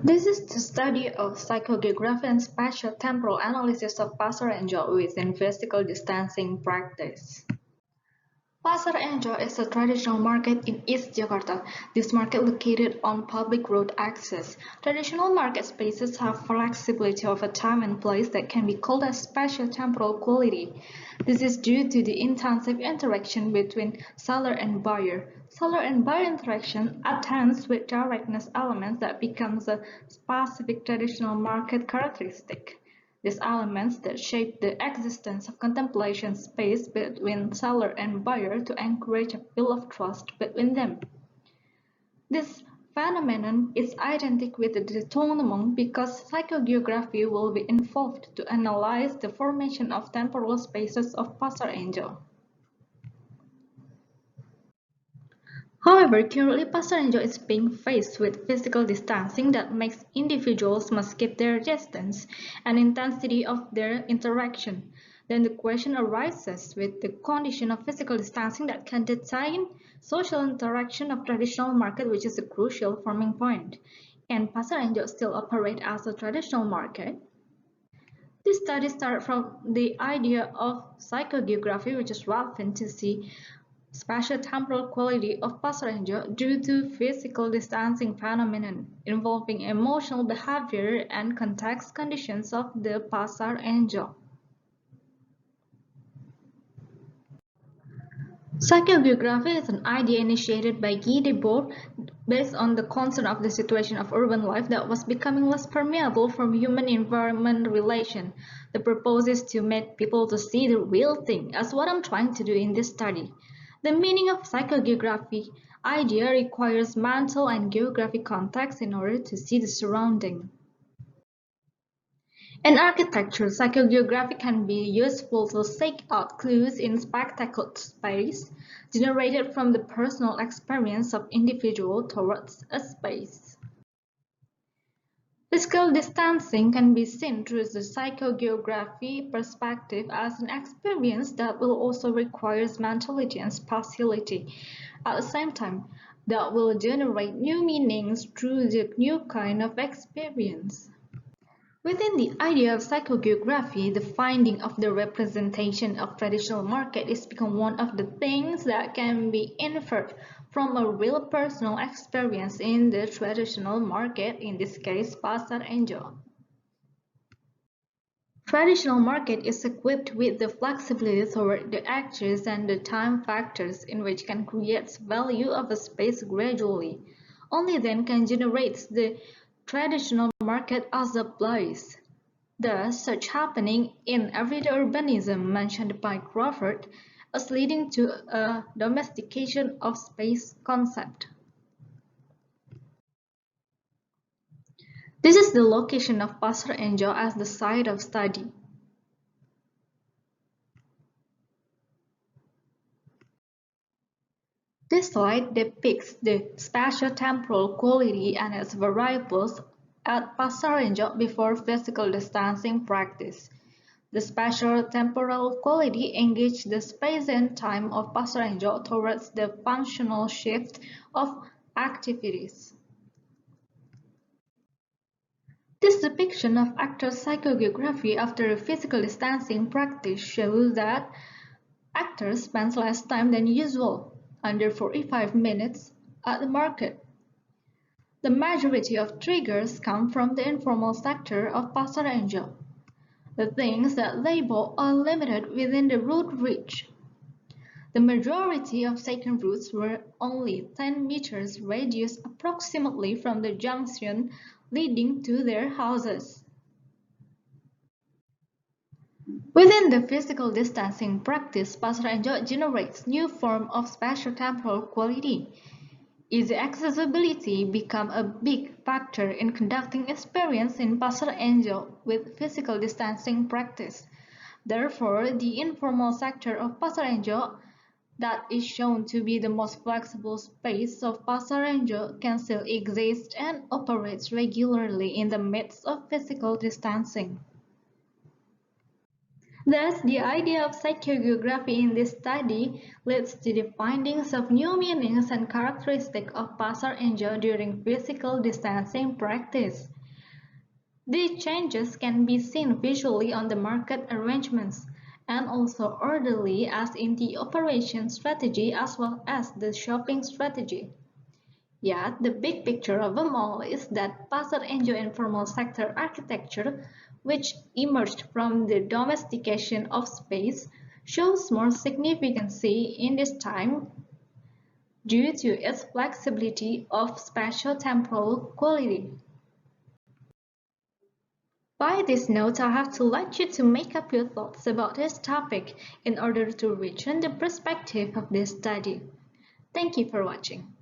This is the study of psychogeography and spatiotemporal analysis of Pasar Enjo within physical distancing practice. Pasar Enjo is a traditional market in East Jakarta. This market located on public road access. Traditional market spaces have flexibility of a time and place that can be called as spatiotemporal quality. This is due to the intensive interaction between seller and buyer. Seller and buyer interaction attends with directness elements that becomes a specific traditional market characteristic. These elements that shape the existence of contemplation space between seller and buyer to encourage a feel of trust between them. This phenomenon is identical with the détournement because psychogeography will be involved to analyze the formation of temporal spaces of Pasar Enjo. However, currently Pasar Enjo is being faced with physical distancing that makes individuals must keep their distance and intensity of their interaction. Then the question arises with the condition of physical distancing that can detain social interaction of traditional market, which is a crucial forming point. Can Pasar Enjo still operate as a traditional market? This study starts from the idea of psychogeography, which is relevant to see spatiotemporal quality of Pasar Enjo due to physical distancing phenomenon involving emotional behavior and context conditions of the Pasar Enjo. Psychogeography is an idea initiated by Guy Debord based on the concern of the situation of urban life that was becoming less permeable from human-environment relation. The purpose is to make people to see the real thing, as what I'm trying to do in this study. The meaning of psychogeography idea requires mental and geographic context in order to see the surrounding. In architecture, psychogeography can be useful to seek out clues in spectacled space generated from the personal experience of individual towards a space. Physical distancing can be seen through the psychogeography perspective as an experience that will also require mentality and spatiality. At the same time, that will generate new meanings through the new kind of experience. Within the idea of psychogeography, the finding of the representation of traditional market is become one of the things that can be inferred from a real personal experience in the traditional market, in this case Pasar Enjo. Traditional market is equipped with the flexibility toward the actors and the time factors in which can create value of a space gradually. Only then can generate the traditional market as a place. Thus, such happening in everyday urbanism mentioned by Crawford is leading to a domestication of space concept. This is the location of Pasar Enjo as the site of study. This slide depicts the spatiotemporal quality and its variables at Pasar Enjo before physical distancing practice. The spatiotemporal quality engages the space and time of Pasar Enjo towards the functional shift of activities. This depiction of actors' psychogeography after a physical distancing practice shows that actors spend less time than usual, under 45 minutes, at the market. The majority of triggers come from the informal sector of Pasar Enjo. The things that they bought are limited within the route reach. The majority of taken routes were only 10 meters radius approximately from the junction leading to their houses. Within the physical distancing practice, Pasar Enjo generates new form of spatiotemporal quality. Easy accessibility become a big factor in conducting experience in Pasar Enjo with physical distancing practice. Therefore, the informal sector of Pasar Enjo that is shown to be the most flexible space of Pasar Enjo can still exist and operates regularly in the midst of physical distancing. Thus, the idea of psychogeography in this study leads to the findings of new meanings and characteristics of Pasar Enjo during physical distancing practice. These changes can be seen visually on the market arrangements and also orderly as in the operation strategy as well as the shopping strategy. Yet, the big picture of them all is that Pasar Enjo informal sector architecture, which emerged from the domestication of space, shows more significancy in this time due to its flexibility of spatial-temporal quality. By this note, I have to let you to make up your thoughts about this topic in order to return the perspective of this study. Thank you for watching.